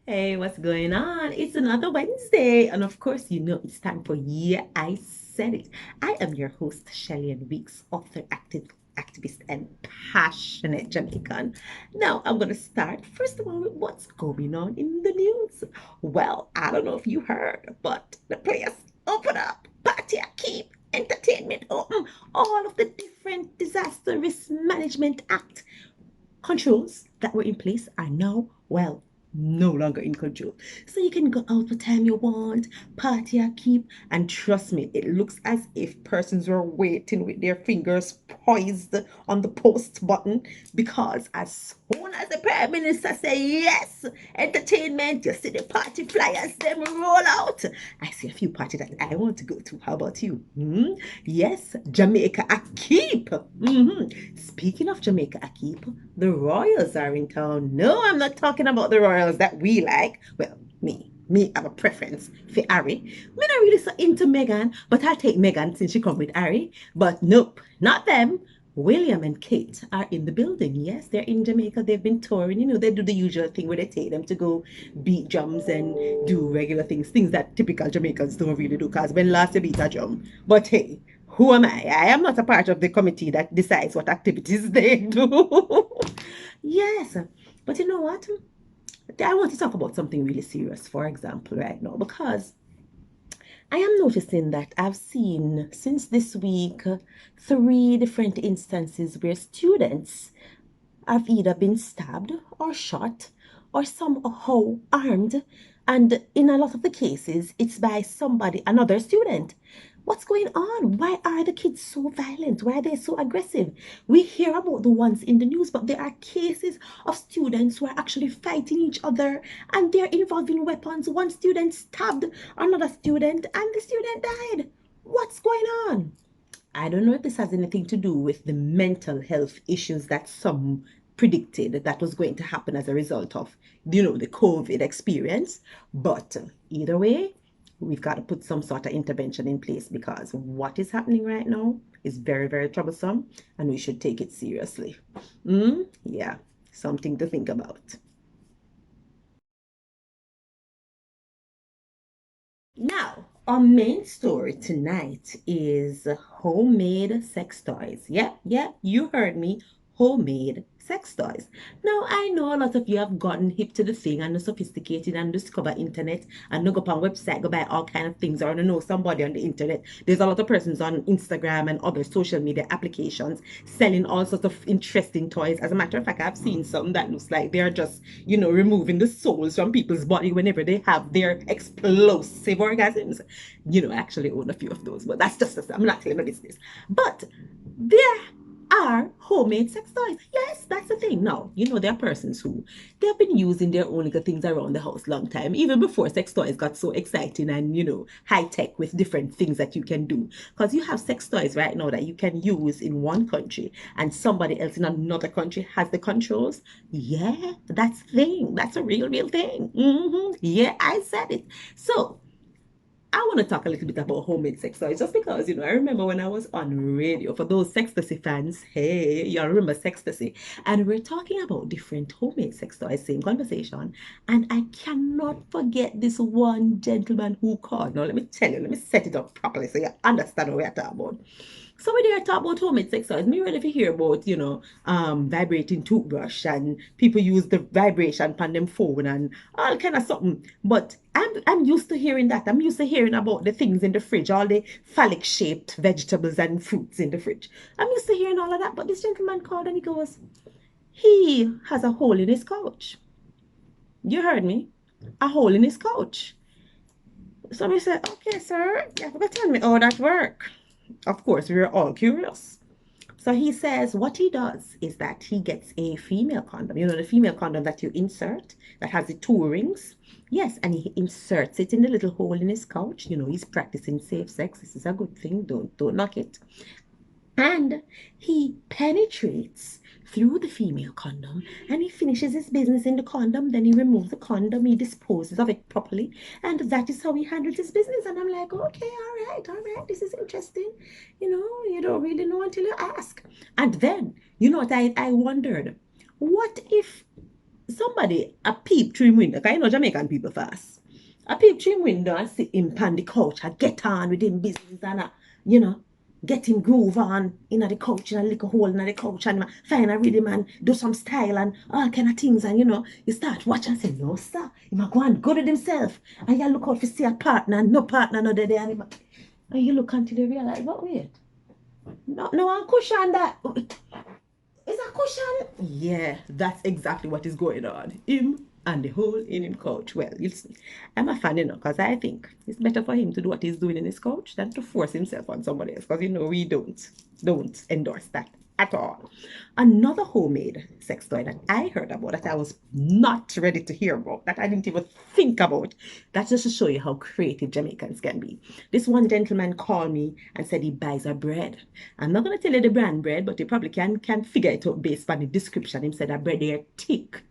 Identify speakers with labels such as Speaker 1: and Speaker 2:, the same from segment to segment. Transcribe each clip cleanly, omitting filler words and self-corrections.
Speaker 1: Hey, what's going on? It's another Wednesday. And of course, you know it's time for Yeah, I Said It. I am your host, Shelly-Ann Weeks, author, activist, and passionate Jamaican. Now, I'm going to start, first of all, with what's going on in the news. Well, I don't know if you heard, but the place open up, party keep, entertainment open, all of the different disaster risk management act controls that were in place are now, well, no longer in control. So you can go out what time you want, party or keep, and trust me, it looks as if persons were waiting with their fingers poised on the post button because as soon as the Prime Minister say yes, entertainment, you see the party flyers, them roll out. I see a few parties that I want to go to. How about you? Yes, Jamaica a keep. Speaking of Jamaica a keep, the Royals are in town. No, I'm not talking about the Royals that we like. Well, me have a preference for Harry. Me not really so into Meghan, but I'll take Meghan since she come with Harry. But nope, not them. William and Kate are in the building. Yes, they're in Jamaica. They've been touring. You know, they do the usual thing where they take them to go beat drums and do regular things that typical Jamaicans don't really do. Because when last you beat a drum? But hey, who am I? I am not a part of the committee that decides what activities they do. Yes, but you know what? I want to talk about something really serious, for example, right now, because I am noticing that I've seen since this week three different instances where students have either been stabbed or shot or somehow armed. And in a lot of the cases, it's by somebody, another student. What's going on? Why are the kids so violent? Why are they so aggressive? We hear about the ones in the news, but there are cases of students who are actually fighting each other and they're involving weapons. One student stabbed another student and the student died. What's going on? I don't know if this has anything to do with the mental health issues that some predicted that was going to happen as a result of, the COVID experience. But either way, we've got to put some sort of intervention in place because what is happening right now is very, very troublesome and we should take it seriously. Yeah, something to think about. Now, our main story tonight is homemade sex toys. Yeah, you heard me. Homemade sex toys. Now, I know a lot of you have gotten hip to the thing and the sophisticated and discover internet and look up on website, go buy all kind of things or know somebody on the internet. There's a lot of persons on Instagram and other social media applications selling all sorts of interesting toys. As a matter of fact, I've seen some that looks like they're just removing the souls from people's body whenever they have their explosive orgasms. I actually own a few of those, but that's just, I'm not telling my business. But there are homemade sex toys. Yes, that's the thing. Now, there are persons who they have been using their own little things around the house long time, even before sex toys got so exciting and, high tech with different things that you can do. Because you have sex toys right now that you can use in one country and somebody else in another country has the controls. Yeah, that's the thing. That's a real thing. Yeah, I said it. So, I want to talk a little bit about homemade sex toys just because, I remember when I was on radio, for those Sextasy fans, hey, y'all remember Sextasy, and we're talking about different homemade sex toys, same conversation, and I cannot forget this one gentleman who called. Now, let me tell you, let me set it up properly so you understand what we're talking about. So we there talk about homemade sex toys. Me ready to hear about, vibrating toothbrush and people use the vibration on them phone and all kind of something. But I'm used to hearing that. I'm used to hearing about the things in the fridge, all the phallic shaped vegetables and fruits in the fridge. I'm used to hearing all of that. But this gentleman called and he goes, he has a hole in his couch. You heard me. A hole in his couch. So we said, okay, sir, you have to tell me how that work. Of course, we were all curious. So he says what he does is that he gets a female condom, the female condom that you insert that has the two rings. Yes, and he inserts it in the little hole in his couch. He's practicing safe sex. This is a good thing. Don't knock it. And he penetrates through the female condom and he finishes his business in the condom. Then he removes the condom, he disposes of it properly, and that is how he handles his business. And I'm like, okay, all right, this is interesting. You don't really know until you ask. And then, what I wondered? What if somebody a peep through him window, because you know Jamaican people fast. I peep through him window and see him on the couch. I get on with him business and you know, get him groove on in the couch and a little hole in the couch and find a rhythm and do some style and all kind of things. And you know, you start watching and say, no, sir, he might go and good at himself. And you look out for see a partner, no partner, no there. And you look until you realize, but wait, no one cushion that. Is a cushion? Yeah, that's exactly what is going on. Him and the hole in him couch. Well, you'll see. I'm a fan, you know, because I think it's better for him to do what he's doing in his couch than to force himself on somebody else. Because you know we don't endorse that at all. Another homemade sex toy that I heard about that I was not ready to hear about, that I didn't even think about. That's just to show you how creative Jamaicans can be. This one gentleman called me and said he buys a bread. I'm not going to tell you the brand bread, but you probably can figure it out based on the description. He said a bread here thick.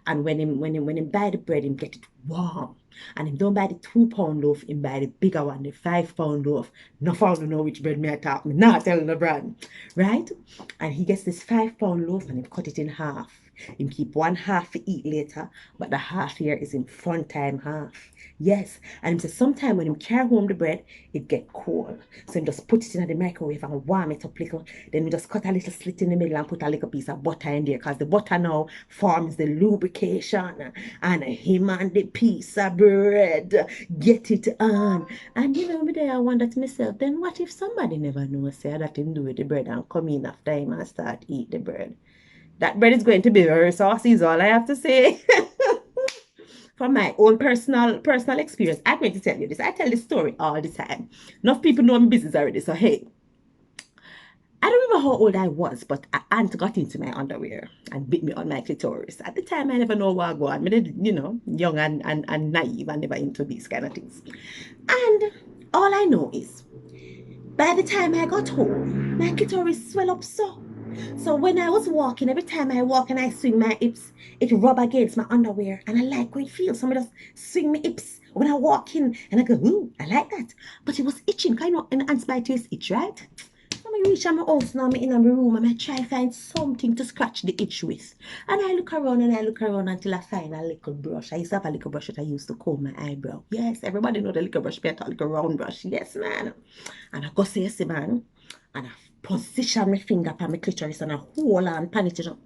Speaker 1: And when him buy the bread, him get it warm. And him don't buy the 2 pound loaf, him buy the bigger one, the 5 pound loaf. No found to know which bread me I talk. Me not telling the brand. Right? And he gets this 5 pound loaf and him cut it in half. Him keep one half to eat later, but the half here is in fun time half. Yes. And him say sometime when him carry home the bread, it get cold. So him just put it in the microwave and warm it up little. Then we just cut a little slit in the middle and put a little piece of butter in there, because the butter now forms the lubrication. And him and the piece of bread get it on. And you know, me there I wonder to myself, then what if somebody never knows say that him do with the bread and come in after him and start eat the bread? That bread is going to be very saucy, is all I have to say. From my own personal experience, I'm going to tell you this. I tell this story all the time. Enough people know my business already, so hey. I don't remember how old I was, but an aunt got into my underwear and bit me on my clitoris. At the time, I never know what I go on. I did, you know, young and naive and never into these kind of things. And all I know is, by the time I got home, my clitoris swell up so. So when I was walking, every time I walk and I swing my hips, it rub against my underwear. And I like how it feels. Somebody just swing my hips when I walk in. And I go, ooh, I like that. But it was itching. Kind of, and ants bite is itch, right? So I reach my house now, I'm in my room, and I try to find something to scratch the itch with. And I look around and I look around until I find a little brush. I used to have a little brush that I used to comb my eyebrow. Yes, everybody know the little brush, better little round brush. Yes, man. And I go say, yes, man. And I position my finger upon my clitoris and I hold on pan it, you know.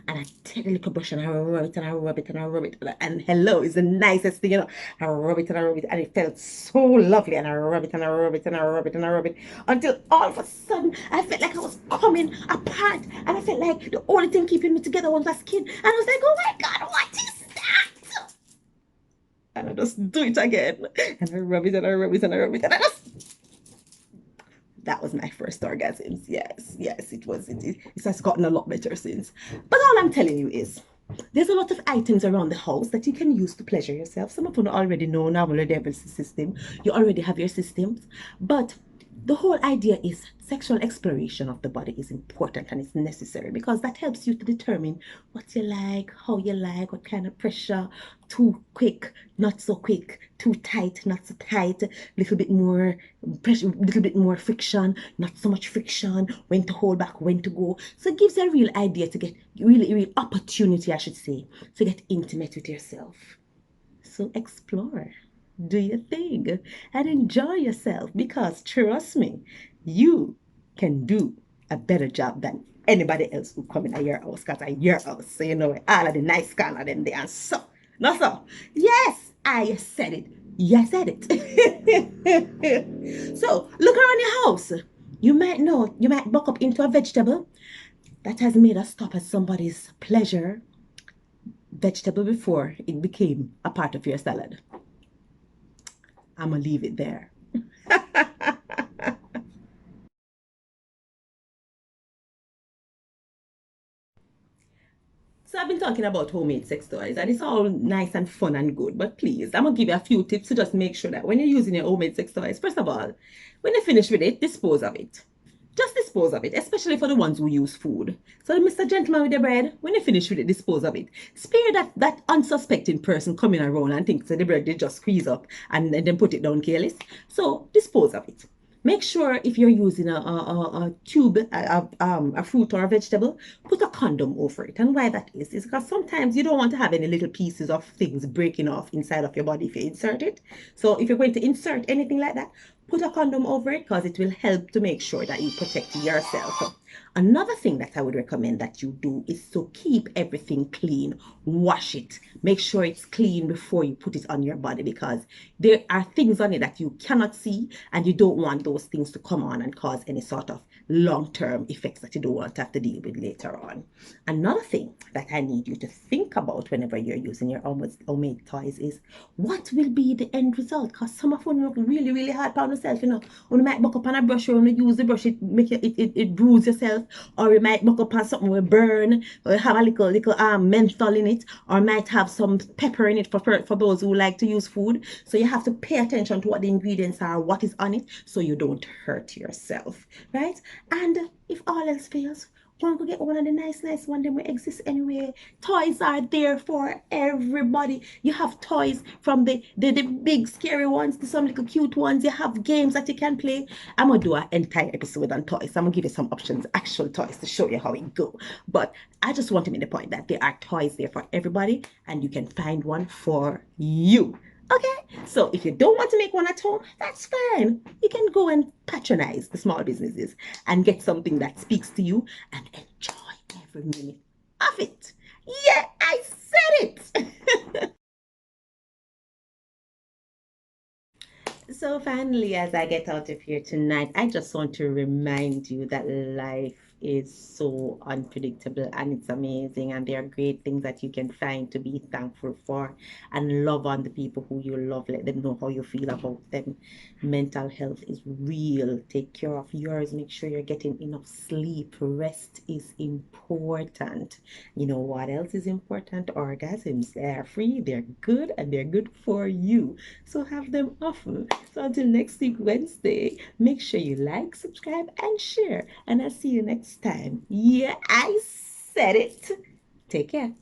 Speaker 1: And I take the little brush and I rub it and I rub it and I rub it. And hello, it's the nicest thing, you know. I rub it and I rub it. And it felt so lovely. And I rub it and I rub it and I rub it and I rub it. Until all of a sudden, I felt like I was coming apart. And I felt like the only thing keeping me together was my skin. And I was like, oh my God, what is that? And I just do it again. And I rub it and I rub it and I rub it. And I just that was my first orgasms. Yes, it was. It has gotten a lot better since. But all I'm telling you is, there's a lot of items around the house that you can use to pleasure yourself. Some of you already know now the devil's system. You already have your systems. But the whole idea is sexual exploration of the body is important and it's necessary because that helps you to determine what you like, how you like, what kind of pressure, too quick, not so quick, too tight, not so tight, little bit more pressure, little bit more friction, not so much friction, when to hold back, when to go. So it gives you a real idea to get real opportunity, I should say, to get intimate with yourself. So explore, do your thing, and enjoy yourself because trust me, you can do a better job than anybody else who come in your house because at your house. So you know all of the nice kind of them there. And so, no so. Yes, I said it. Yes, I said it. So look around your house. You might know, you might buck up into a vegetable that has made a stop at somebody's pleasure vegetable before it became a part of your salad. I'm gonna leave it there. So I've been talking about homemade sex toys and it's all nice and fun and good, but please, I'm gonna give you a few tips to just make sure that when you're using your homemade sex toys, first of all, when you finish with it, dispose of it. Just dispose of it, especially for the ones who use food. So, Mr. Gentleman with the bread, when you finish with it, dispose of it. Spare that unsuspecting person coming around and thinks that the bread they just squeeze up and then put it down careless. So, dispose of it. Make sure if you're using a tube, a fruit or a vegetable, put a condom over it. And why that is because sometimes you don't want to have any little pieces of things breaking off inside of your body if you insert it. So if you're going to insert anything like that, put a condom over it because it will help to make sure that you protect yourself. Another thing that I would recommend that you do is to keep everything clean. Wash it. Make sure it's clean before you put it on your body because there are things on it that you cannot see and you don't want those things to come on and cause any sort of long-term effects that you don't want to have to deal with later on. Another thing that I need you to think about whenever you're using your homemade toys is what will be the end result? Because some of them look really, really hard on yourself, you know. When you might buck up on a brush or when you use the brush, it make it bruise yourself, or you might buck up on something will burn, or have a little menthol in it, or might have some pepper in it for those who like to use food. So you have to pay attention to what the ingredients are, what is on it, so you don't hurt yourself, right? And if all else fails, one could get one of the nice one that will exist anyway. Toys are there for everybody. You have toys from the big scary ones to some little cute ones. You have games that you can play. I'm gonna do an entire episode on toys. I'm gonna give you some options, actual toys, to show you how it go. But I just want to make the point that there are toys there for everybody, and you can find one for you. Okay, so if you don't want to make one at home, that's fine. You can go and patronize the small businesses and get something that speaks to you and enjoy every minute of it. Yeah, I said it. So finally, as I get out of here tonight, I just want to remind you that life is so unpredictable and it's amazing, and there are great things that you can find to be thankful for, and love on the people who you love. Let them know how you feel about them. Mental health is real. Take care of yours. Make sure you're getting enough sleep. Rest is important. You know what else is important? Orgasms. They're free, they're good, and they're good for you. So have them often. So until next week, Wednesday, make sure you like, subscribe, and share. And I'll see you next time. Yeah, I said it. Take care.